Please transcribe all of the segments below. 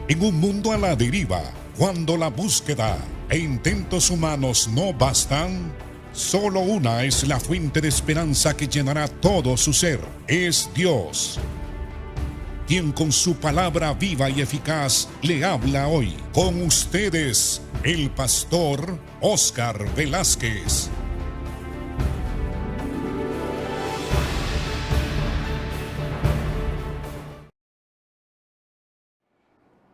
En un mundo a la deriva, cuando la búsqueda e intentos humanos no bastan, solo una es la fuente de esperanza que llenará todo su ser. Es Dios, quien con su palabra viva y eficaz le habla hoy. Con ustedes, el pastor Óscar Velázquez.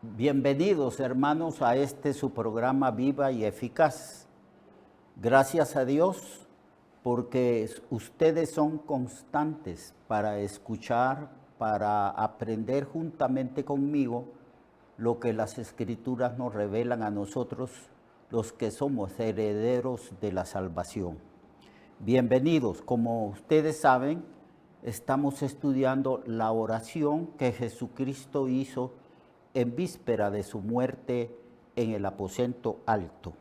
Bienvenidos, hermanos, a su programa Viva y Eficaz. Gracias a Dios porque ustedes son constantes para escuchar, para aprender juntamente conmigo lo que las Escrituras nos revelan a nosotros, los que somos herederos de la salvación. Bienvenidos. Como ustedes saben, estamos estudiando la oración que Jesucristo hizo en víspera de su muerte en el aposento alto.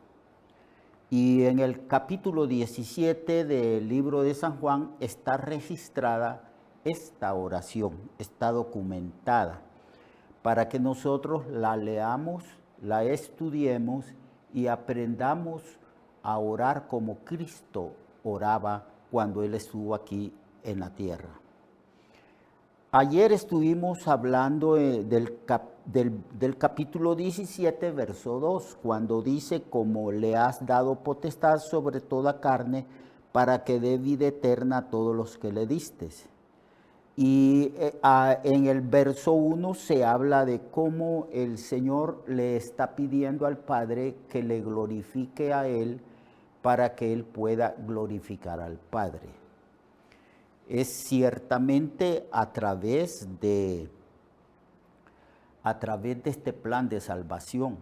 Y en el capítulo 17 del libro de San Juan está registrada esta oración, está documentada, para que nosotros la leamos, la estudiemos y aprendamos a orar como Cristo oraba cuando Él estuvo aquí en la tierra. Ayer estuvimos hablando del capítulo 17, verso 2, cuando dice, como le has dado potestad sobre toda carne, para que dé vida eterna a todos los que le distes. Y en el verso 1 se habla de cómo el Señor le está pidiendo al Padre que le glorifique a Él para que Él pueda glorificar al Padre. Es ciertamente a través de este plan de salvación.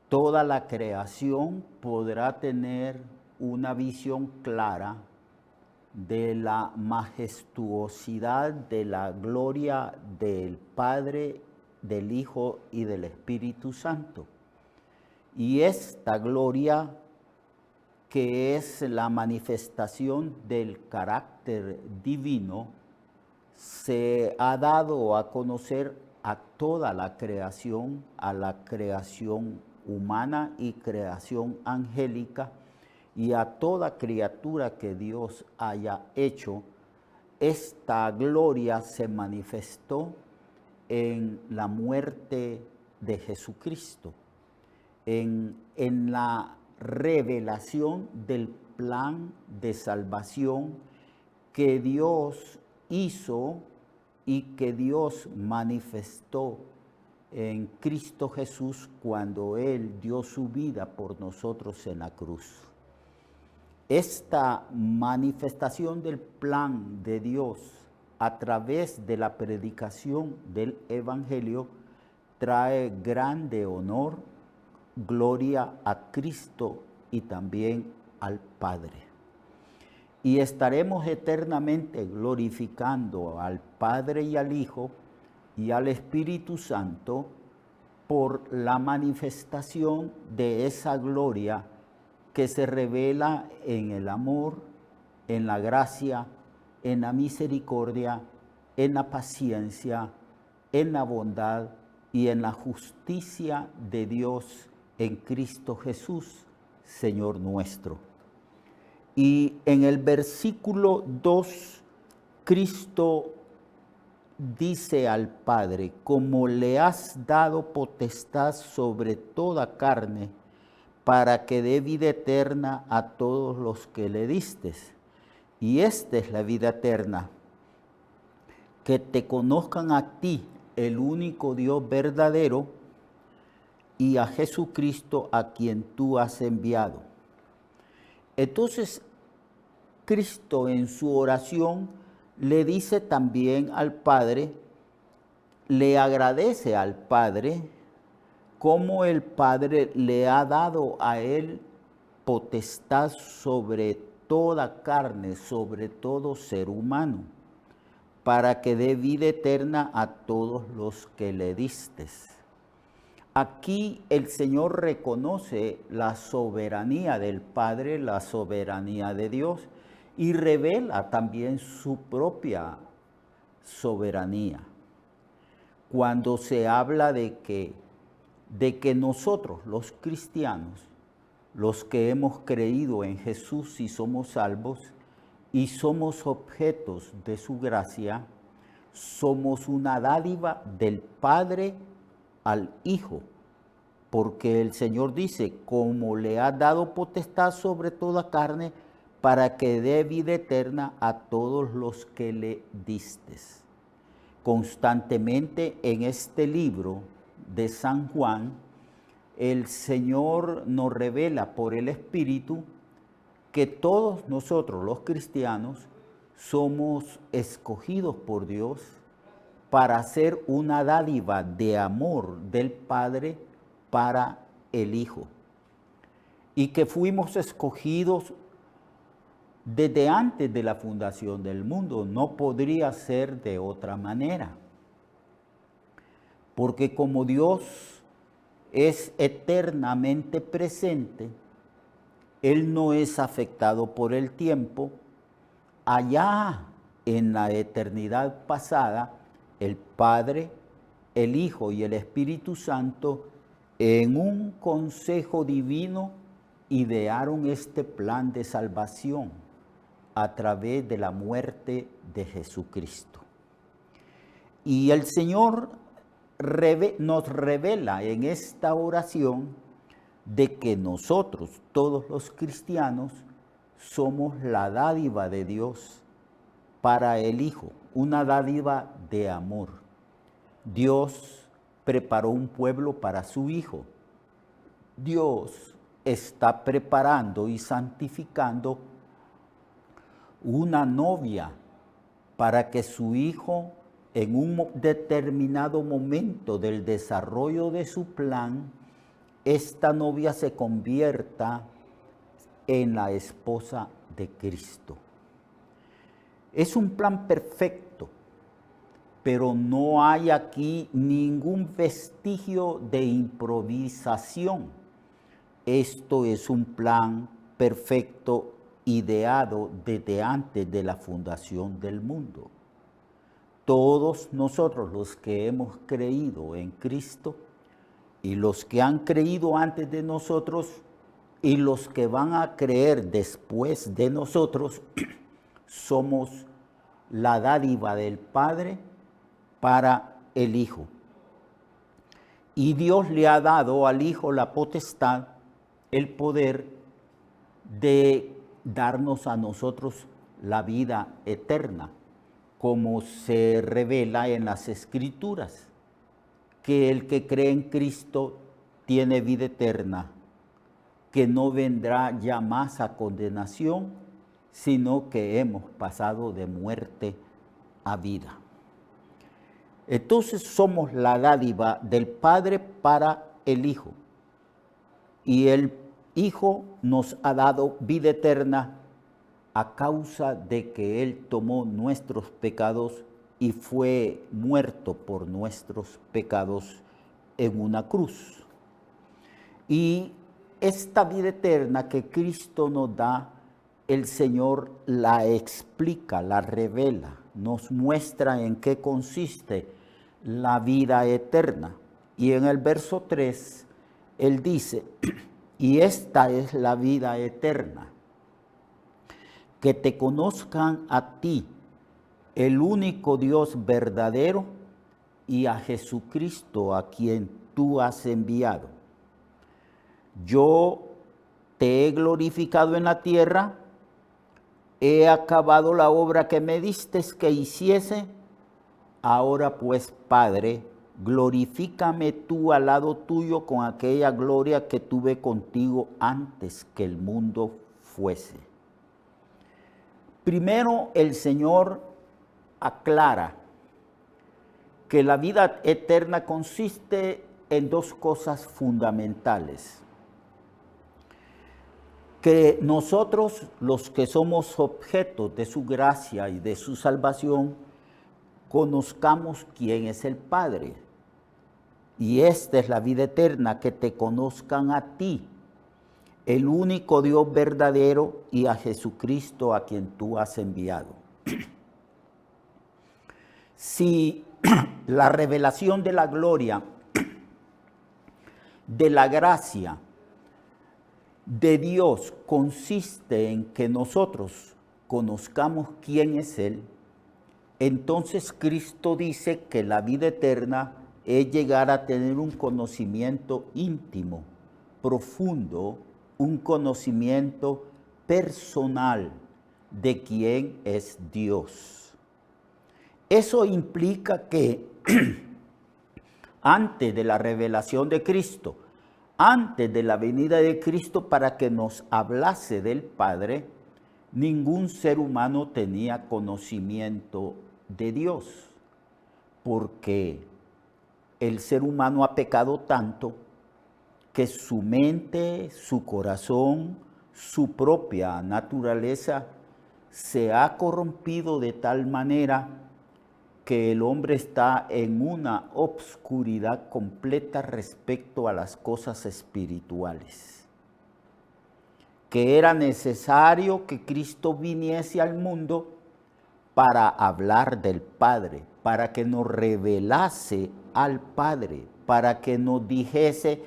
Toda la creación podrá tener una visión clara de la majestuosidad, de la gloria del Padre, del Hijo y del Espíritu Santo. Y esta gloria, que es la manifestación del carácter divino, se ha dado a conocer a toda la creación, a la creación humana y creación angélica, y a toda criatura que Dios haya hecho. Esta gloria se manifestó en la muerte de Jesucristo, en la revelación del plan de salvación que Dios hizo y que Dios manifestó en Cristo Jesús cuando Él dio su vida por nosotros en la cruz. Esta manifestación del plan de Dios a través de la predicación del Evangelio trae grande honor, gloria a Cristo y también al Padre. Y estaremos eternamente glorificando al Padre y al Hijo y al Espíritu Santo por la manifestación de esa gloria que se revela en el amor, en la gracia, en la misericordia, en la paciencia, en la bondad y en la justicia de Dios en Cristo Jesús, Señor nuestro. Y en el versículo 2, Cristo dice al Padre, como le has dado potestad sobre toda carne, para que dé vida eterna a todos los que le distes. Y esta es la vida eterna, que te conozcan a ti, el único Dios verdadero, y a Jesucristo a quien tú has enviado. Entonces, Cristo en su oración le dice también al Padre, le agradece al Padre, cómo el Padre le ha dado a Él potestad sobre toda carne, sobre todo ser humano, para que dé vida eterna a todos los que le distes. Aquí el Señor reconoce la soberanía del Padre, la soberanía de Dios, y revela también su propia soberanía. cuando se habla de que nosotros, los cristianos, los que hemos creído en Jesús y somos salvos y somos objetos de su gracia, somos una dádiva del Padre al Hijo, porque el Señor dice, como le ha dado potestad sobre toda carne, para que dé vida eterna a todos los que le distes. Constantemente en este libro de San Juan, el Señor nos revela por el Espíritu que todos nosotros, los cristianos, somos escogidos por Dios para ser una dádiva de amor del Padre para el Hijo. Y que fuimos escogidos desde antes de la fundación del mundo. No podría ser de otra manera. Porque como Dios es eternamente presente, Él no es afectado por el tiempo. Allá en la eternidad pasada, el Padre, el Hijo y el Espíritu Santo, en un consejo divino, idearon este plan de salvación a través de la muerte de Jesucristo. Y el Señor nos revela en esta oración de que nosotros, todos los cristianos, somos la dádiva de Dios para el Hijo, una dádiva de amor. Dios preparó un pueblo para su Hijo. Dios está preparando y santificando una novia para que su Hijo, en un determinado momento del desarrollo de su plan, esta novia se convierta en la esposa de Cristo. Es un plan perfecto, pero no hay aquí ningún vestigio de improvisación. Esto es un plan perfecto ideado desde antes de la fundación del mundo. Todos nosotros los que hemos creído en Cristo y los que han creído antes de nosotros y los que van a creer después de nosotros, somos la dádiva del Padre para el Hijo. Y Dios le ha dado al Hijo la potestad, el poder de darnos a nosotros la vida eterna, como se revela en las Escrituras, que el que cree en Cristo tiene vida eterna, que no vendrá ya más a condenación, sino que hemos pasado de muerte a vida. Entonces somos la dádiva del Padre para el Hijo. Y el Hijo nos ha dado vida eterna a causa de que Él tomó nuestros pecados y fue muerto por nuestros pecados en una cruz. Y esta vida eterna que Cristo nos da, el Señor la explica, la revela, nos muestra en qué consiste la vida eterna. Y en el verso 3, Él dice, y esta es la vida eterna, que te conozcan a ti, el único Dios verdadero, y a Jesucristo a quien tú has enviado. Yo te he glorificado en la tierra, he acabado la obra que me diste que hiciese. Ahora pues, Padre, glorifícame tú al lado tuyo con aquella gloria que tuve contigo antes que el mundo fuese. Primero, el Señor aclara que la vida eterna consiste en dos cosas fundamentales. Que nosotros, los que somos objetos de su gracia y de su salvación, conozcamos quién es el Padre. Y esta es la vida eterna, que te conozcan a ti, el único Dios verdadero, y a Jesucristo a quien tú has enviado. Si la revelación de la gloria, de la gracia de Dios consiste en que nosotros conozcamos quién es Él. Entonces Cristo dice que la vida eterna es llegar a tener un conocimiento íntimo, profundo, un conocimiento personal de quién es Dios. Eso implica que antes de la revelación de Cristo, antes de la venida de Cristo para que nos hablase del Padre, ningún ser humano tenía conocimiento de Dios, porque el ser humano ha pecado tanto que su mente, su corazón, su propia naturaleza se ha corrompido de tal manera que el hombre está en una obscuridad completa respecto a las cosas espirituales. Que era necesario que Cristo viniese al mundo para hablar del Padre, para que nos revelase al Padre, para que nos dijese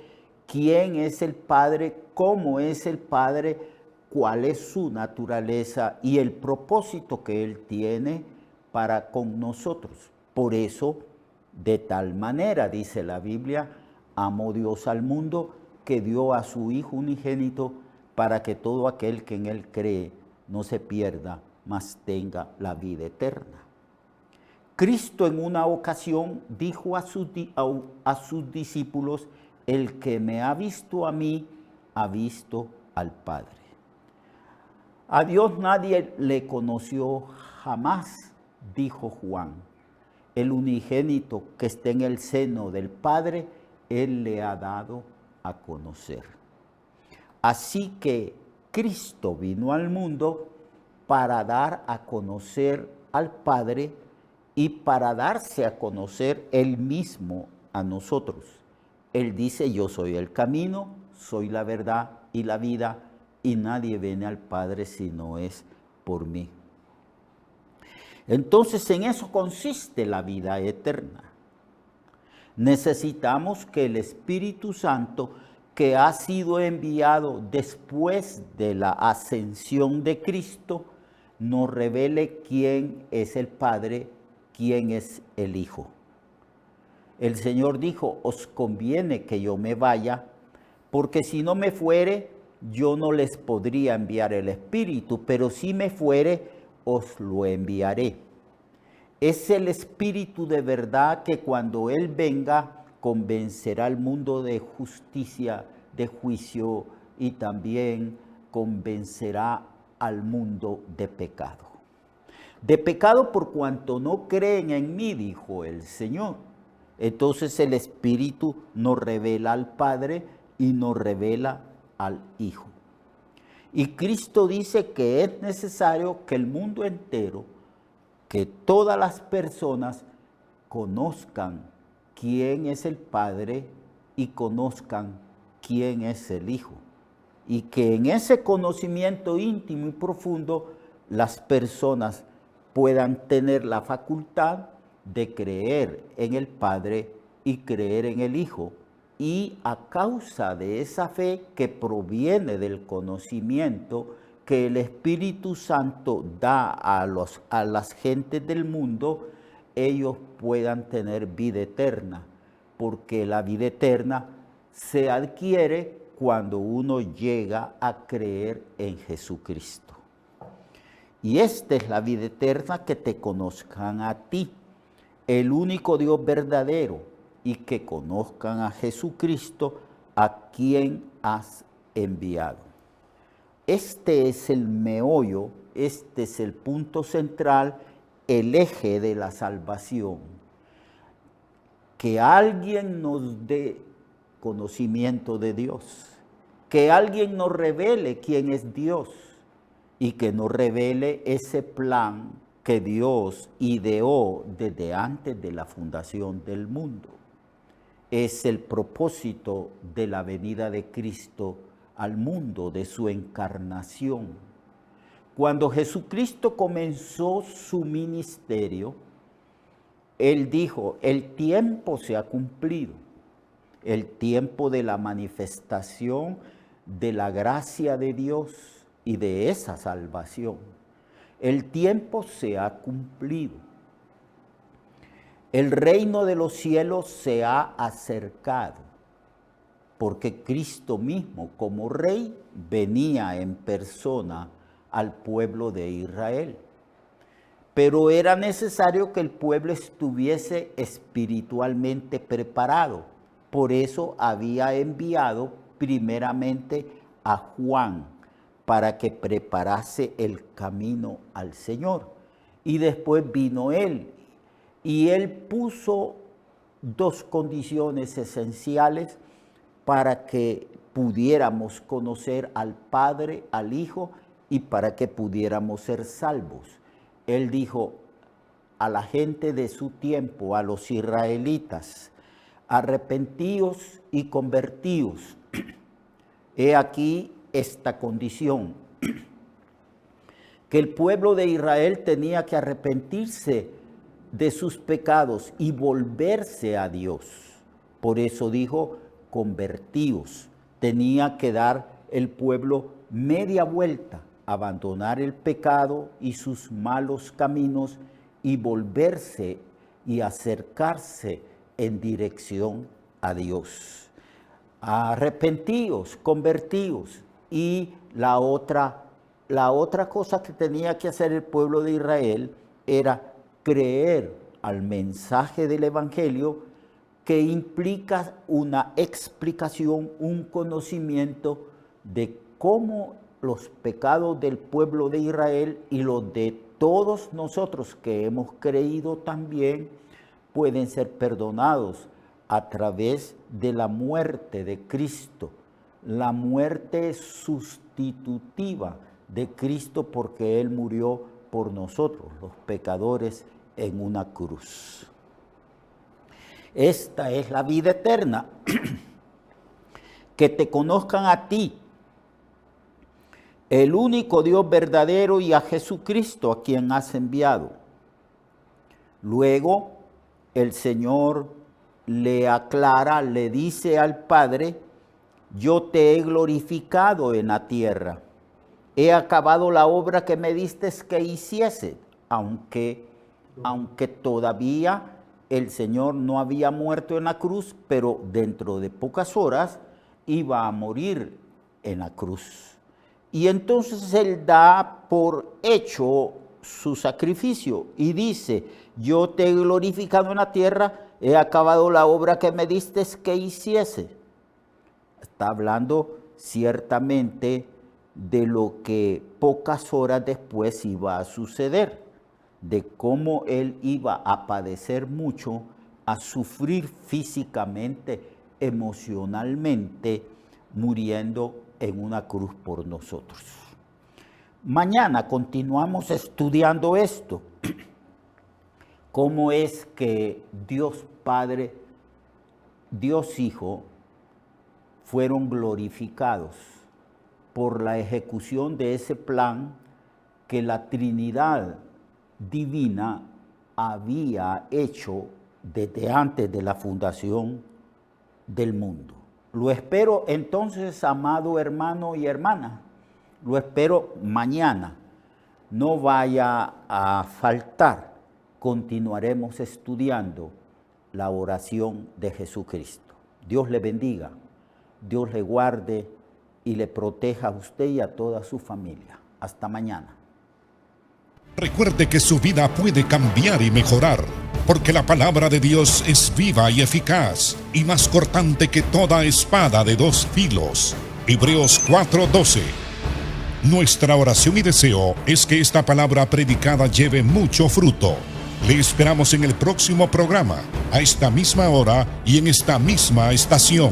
quién es el Padre, cómo es el Padre, cuál es su naturaleza y el propósito que Él tiene para con nosotros. Por eso, de tal manera, dice la Biblia, amó Dios al mundo que dio a su Hijo unigénito para que todo aquel que en Él cree no se pierda, mas tenga la vida eterna. Cristo en una ocasión dijo a sus discípulos, el que me ha visto a mí, ha visto al Padre. A Dios nadie le conoció jamás, dijo Juan. El unigénito que está en el seno del Padre, Él le ha dado a conocer. Así que Cristo vino al mundo para dar a conocer al Padre y para darse a conocer Él mismo a nosotros. Él dice, yo soy el camino, soy la verdad y la vida, y nadie viene al Padre si no es por mí. Entonces en eso consiste la vida eterna. Necesitamos que el Espíritu Santo, que ha sido enviado después de la ascensión de Cristo, nos revele quién es el Padre, quién es el Hijo. El Señor dijo, os conviene que yo me vaya, porque si no me fuere, yo no les podría enviar el Espíritu, pero si me fuere, os lo enviaré. Es el Espíritu de verdad que cuando Él venga, convencerá al mundo de justicia, de juicio, y también convencerá al mundo de pecado. De pecado por cuanto no creen en mí, dijo el Señor. Entonces el Espíritu nos revela al Padre y nos revela al Hijo. Y Cristo dice que es necesario que el mundo entero, que todas las personas conozcan quién es el Padre y conozcan quién es el Hijo. Y que en ese conocimiento íntimo y profundo las personas puedan tener la facultad de creer en el Padre y creer en el Hijo. Y a causa de esa fe que proviene del conocimiento que el Espíritu Santo da a las gentes del mundo, ellos puedan tener vida eterna, porque la vida eterna se adquiere cuando uno llega a creer en Jesucristo. Y esta es la vida eterna, que te conozcan a ti, el único Dios verdadero, y que conozcan a Jesucristo, a quien has enviado. Este es el meollo, este es el punto central, el eje de la salvación. Que alguien nos dé conocimiento de Dios, que alguien nos revele quién es Dios y que nos revele ese plan que Dios ideó desde antes de la fundación del mundo. Es el propósito de la venida de Cristo al mundo, de su encarnación. Cuando Jesucristo comenzó su ministerio, Él dijo, el tiempo se ha cumplido, el tiempo de la manifestación de la gracia de Dios y de esa salvación. El tiempo se ha cumplido. El reino de los cielos se ha acercado, porque Cristo mismo, como Rey, venía en persona al pueblo de Israel. Pero era necesario que el pueblo estuviese espiritualmente preparado. Por eso había enviado primeramente a Juan para que preparase el camino al Señor. Y después vino él. Y él puso dos condiciones esenciales para que pudiéramos conocer al Padre, al Hijo, y para que pudiéramos ser salvos. Él dijo a la gente de su tiempo, a los israelitas, arrepentíos y convertíos. He aquí esta condición, que el pueblo de Israel tenía que arrepentirse de sus pecados y volverse a Dios. Por eso dijo, convertíos. Tenía que dar el pueblo media vuelta, abandonar el pecado y sus malos caminos y volverse y acercarse en dirección a Dios. Arrepentíos, convertíos. Y la otra cosa que tenía que hacer el pueblo de Israel era creer al mensaje del Evangelio, que implica una explicación, un conocimiento de cómo los pecados del pueblo de Israel y los de todos nosotros que hemos creído también pueden ser perdonados a través de la muerte de Cristo, la muerte sustitutiva de Cristo, porque Él murió por nosotros, los pecadores, en una cruz. Esta es la vida eterna, que te conozcan a ti, el único Dios verdadero, y a Jesucristo, a quien has enviado. Luego el Señor le aclara, le dice al Padre, yo te he glorificado en la tierra, he acabado la obra que me diste que hiciese, aunque todavía el Señor no había muerto en la cruz, pero dentro de pocas horas iba a morir en la cruz. Y entonces Él da por hecho su sacrificio y dice, yo te he glorificado en la tierra, he acabado la obra que me diste que hiciese. Está hablando ciertamente de lo que pocas horas después iba a suceder, de cómo Él iba a padecer mucho, a sufrir físicamente, emocionalmente, muriendo en una cruz por nosotros. Mañana continuamos estudiando esto. Cómo es que Dios Padre, Dios Hijo, fueron glorificados por la ejecución de ese plan que la Trinidad divina había hecho desde antes de la fundación del mundo. Lo espero entonces, amado hermano y hermana, lo espero mañana. No vaya a faltar. Continuaremos estudiando la oración de Jesucristo. Dios le bendiga, Dios le guarde y le proteja a usted y a toda su familia. Hasta mañana. Recuerde que su vida puede cambiar y mejorar, porque la palabra de Dios es viva y eficaz, y más cortante que toda espada de dos filos. Hebreos 4:12. Nuestra oración y deseo es que esta palabra predicada lleve mucho fruto. Le esperamos en el próximo programa, a esta misma hora y en esta misma estación.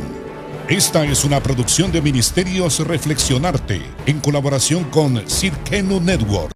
Esta es una producción de Ministerios Reflexionarte, en colaboración con Cirkenu Network.